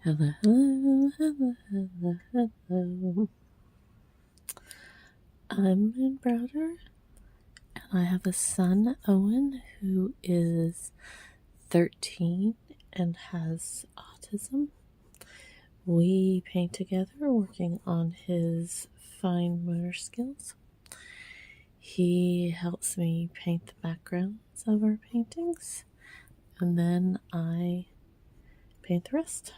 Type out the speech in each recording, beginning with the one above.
Hello, hello, hello, hello, hello. I'm in Browder, and I have a son, Owen, who is 13 and has autism. We paint together, working on his fine motor skills. He helps me paint the backgrounds of our paintings, and then I paint the rest.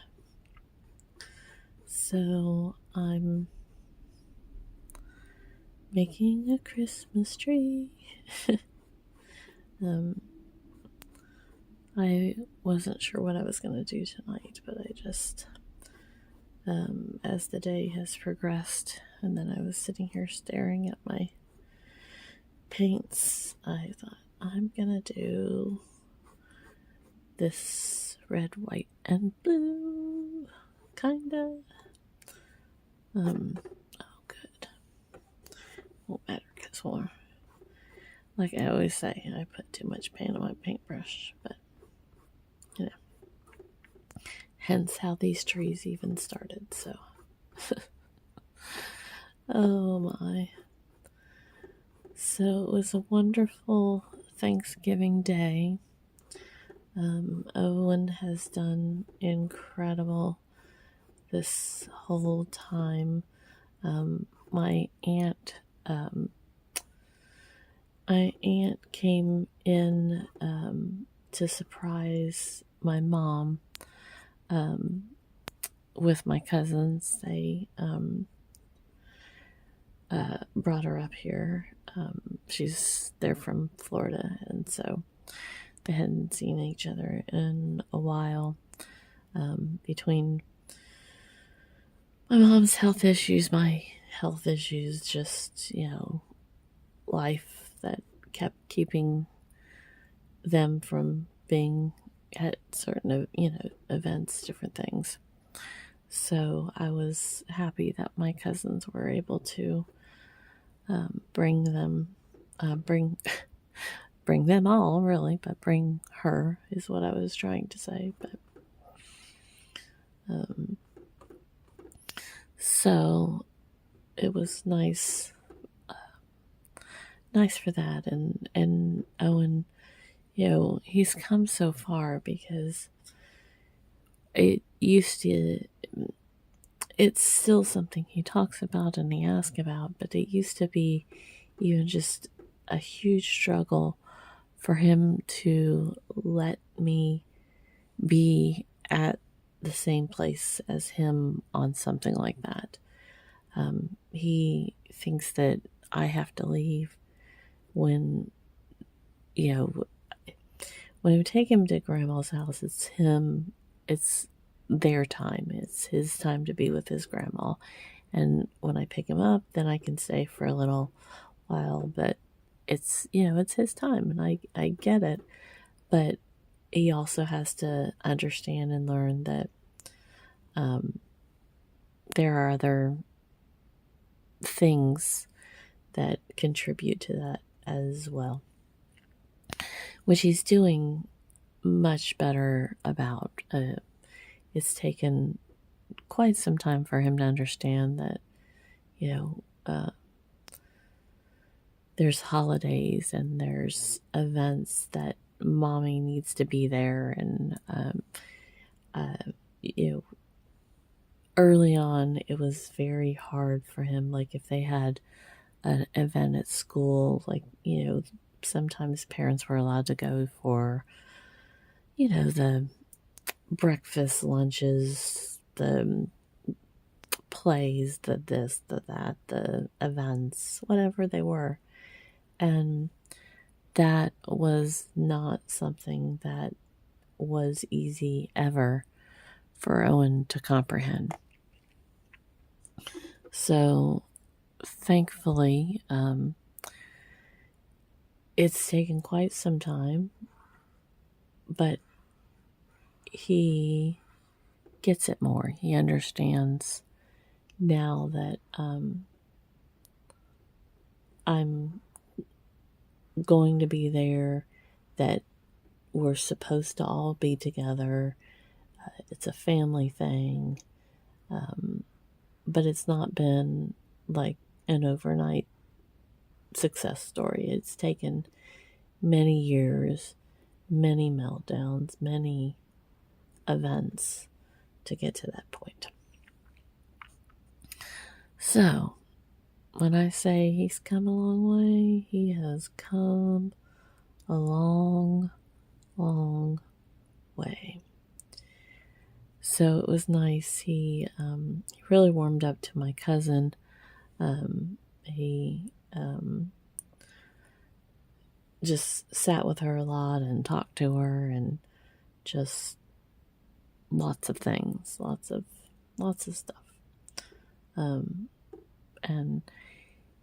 So I'm making a Christmas tree. I wasn't sure what I was going to do tonight, but I just, as the day has progressed, and then I was sitting here staring at my paints, I thought, I'm going to do this red, white, and blue, kinda. Oh, good. Won't matter, because like I always say, I put too much paint on my paintbrush, but you know, hence how these trees even started. So, oh my. So it was a wonderful Thanksgiving day. Owen has done incredible this whole time. My aunt came in to surprise my mom with my cousins. They brought her up here. They're from Florida, and so they hadn't seen each other in a while. Between my mom's health issues, my health issues, just, life that kept keeping them from being at certain, events, different things. So I was happy that my cousins were able to bring bring them all, really, but bring her is what I was trying to say. But so it was nice for that. And Owen, he's come so far, because it's still something he talks about and he asks about, but it used to be even just a huge struggle for him to let me be at the same place as him on something like that. He thinks that I have to leave when we take him to grandma's house. It's their time. It's his time to be with his grandma. And when I pick him up, then I can stay for a little while, but it's his time, and I get it. But he also has to understand and learn that there are other things that contribute to that as well, which he's doing much better about. It's taken quite some time for him to understand that, there's holidays and there's events that mommy needs to be there. And, early on, it was very hard for him. Like if they had an event at school, like, sometimes parents were allowed to go for, the breakfast, lunches, the plays, the this, the that, the events, whatever they were. And that was not something that was easy ever for Owen to comprehend. So thankfully, it's taken quite some time, but he gets it more. He understands now that I'm going to be there, that we're supposed to all be together. It's a family thing, but it's not been like an overnight success story. It's taken many years, many meltdowns, many events to get to that point. So, when I say he's come a long way, he has come a long, long way. So it was nice. He really warmed up to my cousin. He just sat with her a lot and talked to her, and just lots of things, lots of stuff. And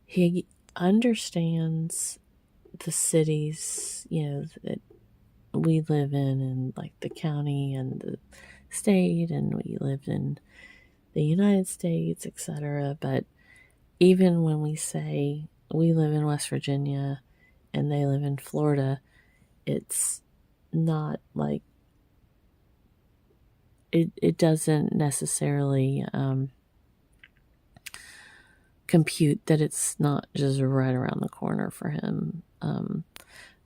he understands the cities, that we live in, and like the county and the state, and we lived in the United States, etc. But even when we say we live in West Virginia and they live in Florida, it's not like it doesn't necessarily compute that it's not just right around the corner for him.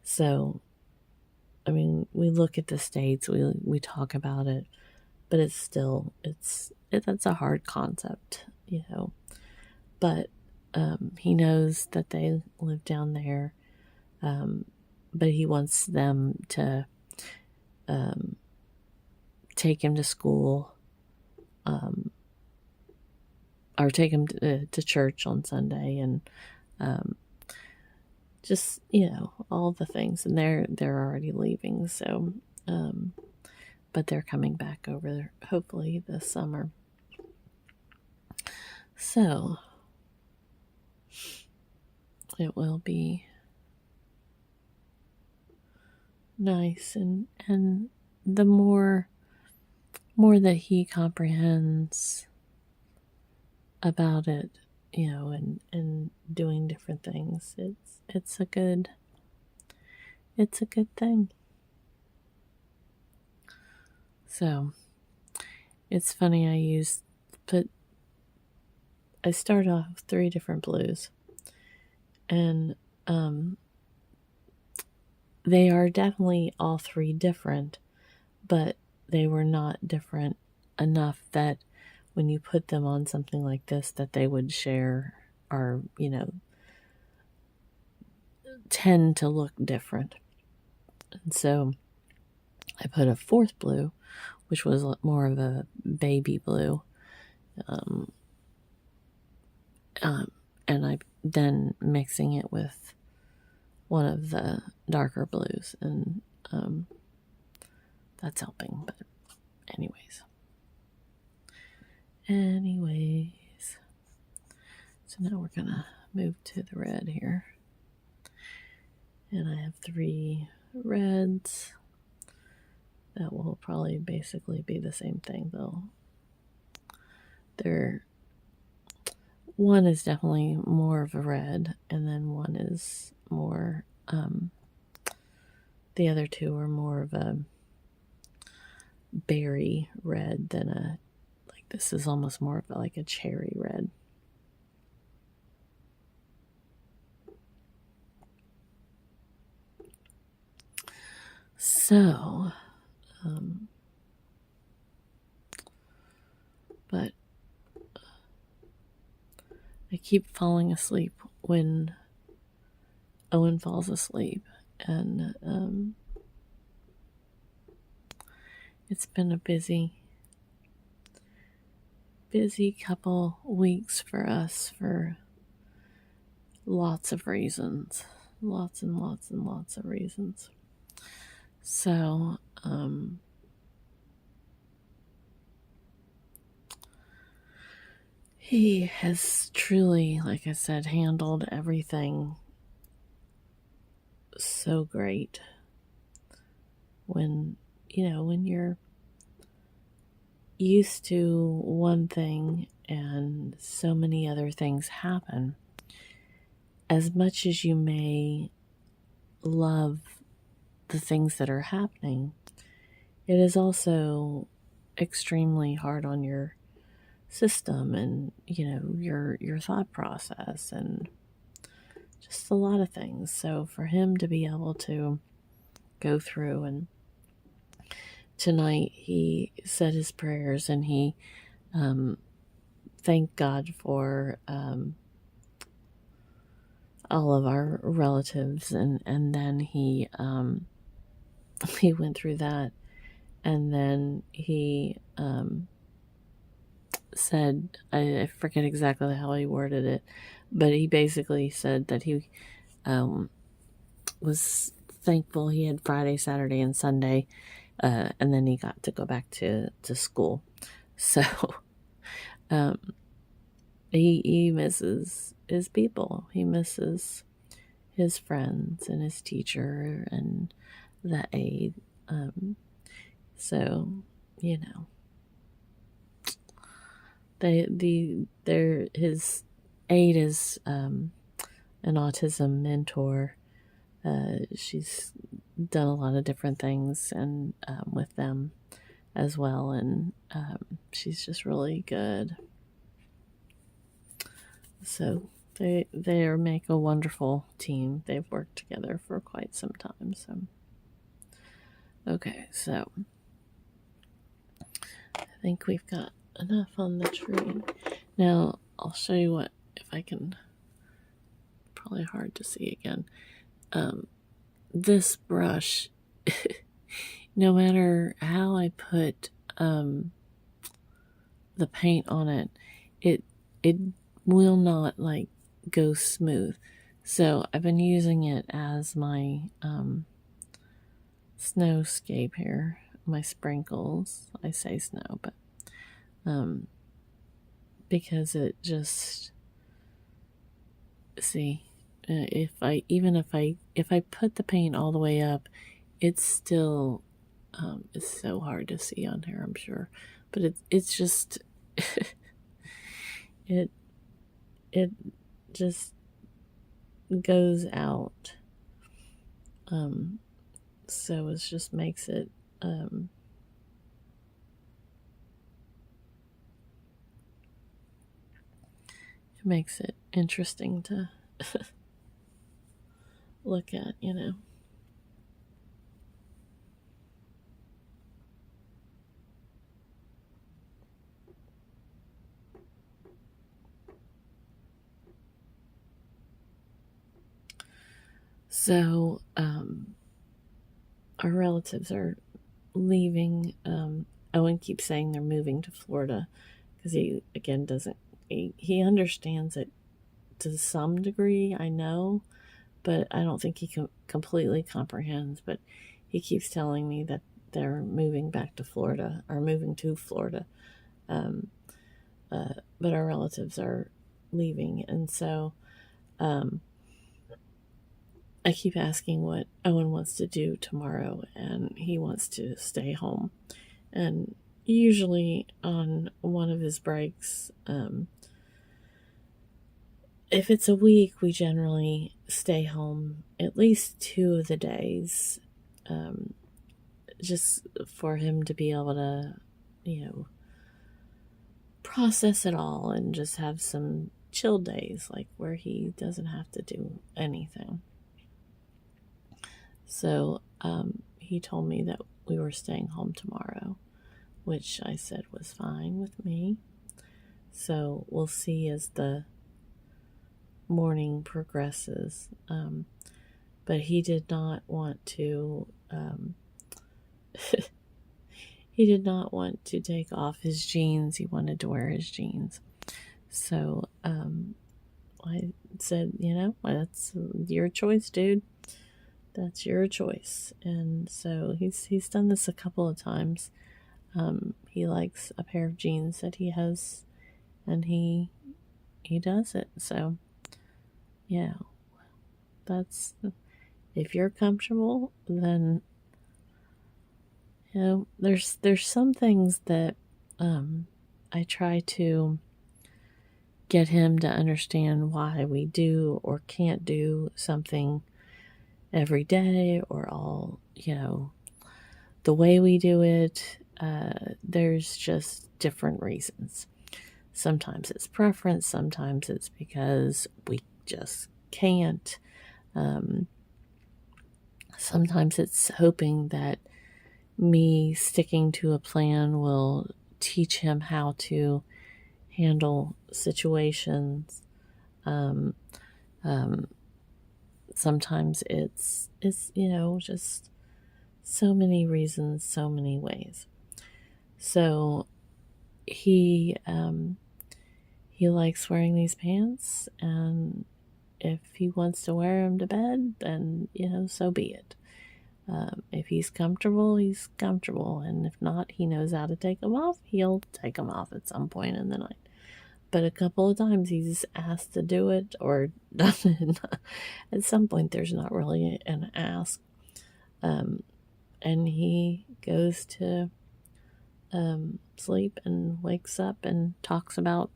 So, I mean, we look at the states, we talk about it, but it's still, that's a hard concept, But he knows that they live down there, but he wants them to take him to school, or take him to church on Sunday, and just all the things. And they're already leaving, so but they're coming back over hopefully this summer. So it will be nice, and the more that he comprehends about it, and doing different things, it's a good thing. So it's funny, I started off with 3 different blues, and they are definitely all 3 different, but they were not different enough that when you put them on something like this, that they would share, or tend to look different. And so I put a 4th blue, which was more of a baby blue, and I then mixing it with one of the darker blues, and that's helping. But anyways, so now we're gonna move to the red here, and I have 3 reds that will probably basically be the same thing, though. One is definitely more of a red, and then one is more, the other 2 are more of a berry red than this is almost more of like a cherry red. So, but I keep falling asleep when Owen falls asleep, and it's been a busy couple weeks for us, for lots of reasons, lots and lots and lots of reasons. So, he has truly, like I said, handled everything so great. When you're used to one thing and so many other things happen, as much as you may love the things that are happening, it is also extremely hard on your system and, your thought process and just a lot of things. So for him to be able to go through, and tonight he said his prayers, and he thanked God for all of our relatives, and then he went through that, and then he said, I forget exactly how he worded it, but he basically said that he was thankful he had Friday, Saturday, and Sunday, and then he got to go back to school. So he misses his people. He misses his friends and his teacher and the aide. So, his aide is an autism mentor. She's done a lot of different things and with them as well, and she's just really good. So they make a wonderful team. They've worked together for quite some time. So okay, so I think we've got enough on the tree. Now I'll show you what, if I can, probably hard to see again. This brush, no matter how I put the paint on it, it will not like go smooth. So I've been using it as my snowscape here, my sprinkles. I say snow, but because it just, see, if I put the paint all the way up, it's still it's so hard to see on here, I'm sure, but it's just it just goes out, so it just makes it interesting to look at, So, our relatives are leaving. Owen keeps saying they're moving to Florida because he, again, he understands it to some degree, I know, but I don't think he completely comprehends. But he keeps telling me that they're moving back to Florida, or moving to Florida. But our relatives are leaving, and so I keep asking what Owen wants to do tomorrow, and he wants to stay home. And usually on one of his breaks, if it's a week, we generally stay home at least 2 of the days, just for him to be able to, process it all and just have some chill days, like where he doesn't have to do anything. So he told me that we were staying home tomorrow, which I said was fine with me. So we'll see as the morning progresses. But he did not want to he did not want to take off his jeans. He wanted to wear his jeans. So I said, that's your choice, dude. That's your choice. And so he's done this a couple of times. He likes a pair of jeans that he has, and he does it. So yeah, that's, if you're comfortable, then there's some things that I try to get him to understand why we do or can't do something every day, or all, the way we do it. there's just different reasons. Sometimes it's preference, sometimes it's because we just can't. Sometimes it's hoping that me sticking to a plan will teach him how to handle situations. Um, Sometimes it's just so many reasons, so many ways. So he likes wearing these pants, and if he wants to wear them to bed, then so be it. If he's comfortable, he's comfortable, and if not, he knows how to take them off. He'll take them off at some point in the night. But a couple of times he's asked to do it or done it. At some point, there's not really an ask. And he goes to sleep and wakes up and talks about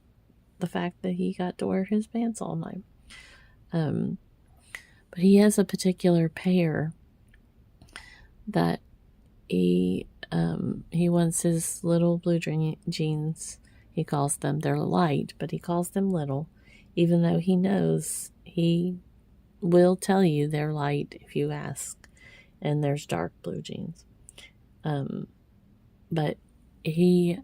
the fact that he got to wear his pants all night. But he has a particular pair that he wants his little blue jeans. He calls them, they're light, but he calls them little, even though he knows he will tell you they're light if you ask, and there's dark blue jeans. But he,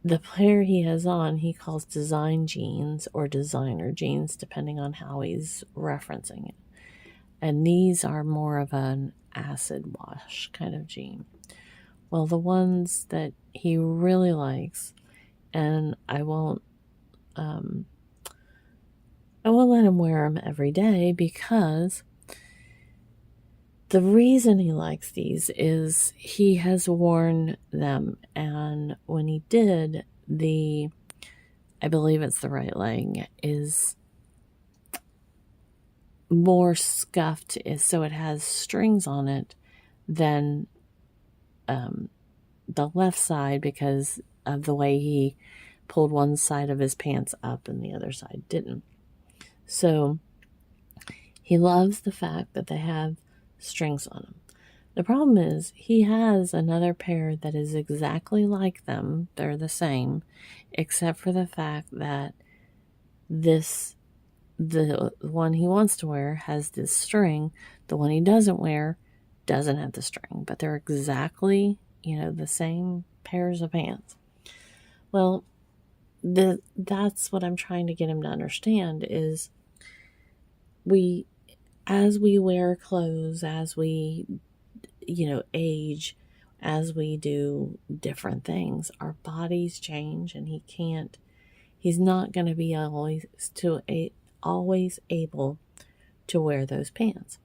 the pair he has on, he calls design jeans or designer jeans, depending on how he's referencing it. And these are more of an acid wash kind of jean. Well, the ones that he really likes, and I won't let him wear them every day, because the reason he likes these is he has worn them, and when he did, I believe it's the right leg, is more scuffed, so it has strings on it than the left side, because of the way he pulled one side of his pants up and the other side didn't. So he loves the fact that they have strings on them. The problem is he has another pair that is exactly like them. They're the same, except for the fact that the one he wants to wear has this string. The one he doesn't wear doesn't have the string, but they're exactly, the same pairs of pants. Well, that's what I'm trying to get him to understand is as we wear clothes, as we, age, as we do different things, our bodies change, and he's not going to be always able to wear those pants.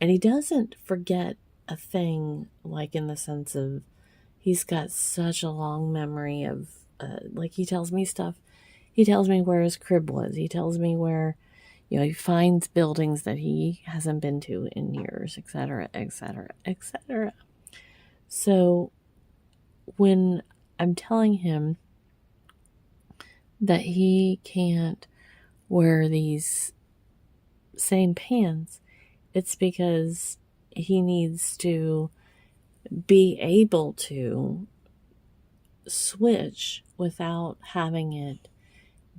And he doesn't forget a thing, like in the sense of he's got such a long memory of, like he tells me stuff. He tells me where his crib was. He tells me where, he finds buildings that he hasn't been to in years, etc., etc., etc. So when I'm telling him that he can't wear these same pants, it's because he needs to be able to switch without having it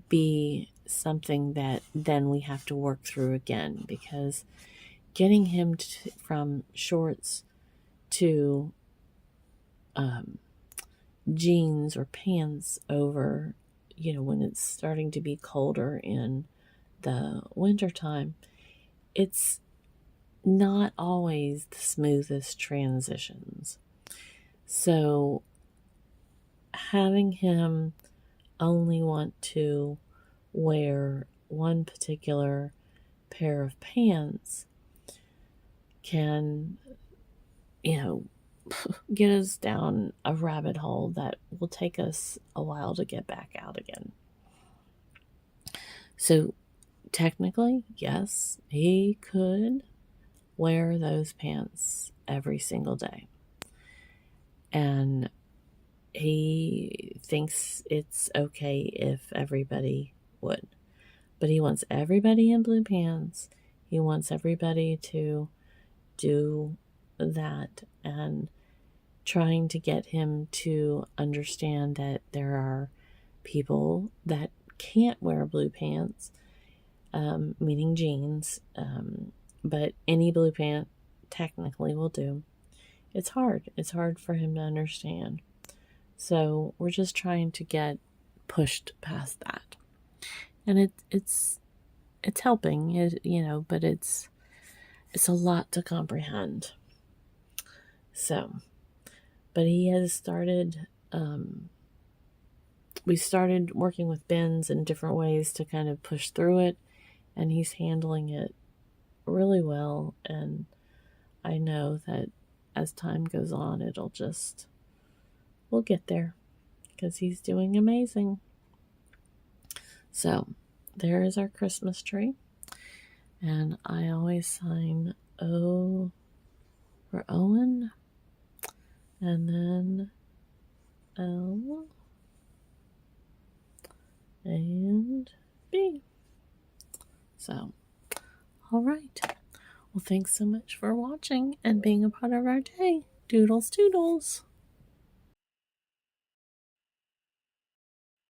be something that then we have to work through again, because getting him from shorts to jeans or pants over, when it's starting to be colder in the wintertime, it's not always the smoothest transitions. So having him only want to wear one particular pair of pants can, get us down a rabbit hole that will take us a while to get back out again. So technically, yes, he could wear those pants every single day. And he thinks it's okay if everybody would. But he wants everybody in blue pants. He wants everybody to do that. And trying to get him to understand that there are people that can't wear blue pants, meaning jeans, but any blue pant technically will do. It's hard. It's hard for him to understand. So we're just trying to get pushed past that, and it's helping. But it's a lot to comprehend. So, but he has started. We started working with bins in different ways to kind of push through it, and he's handling it really well. And I know that as time goes on, we'll get there because he's doing amazing. So there is our Christmas tree. And I always sign O for Owen, and then L and B. So, all right. Well, thanks so much for watching and being a part of our day. Doodles, doodles.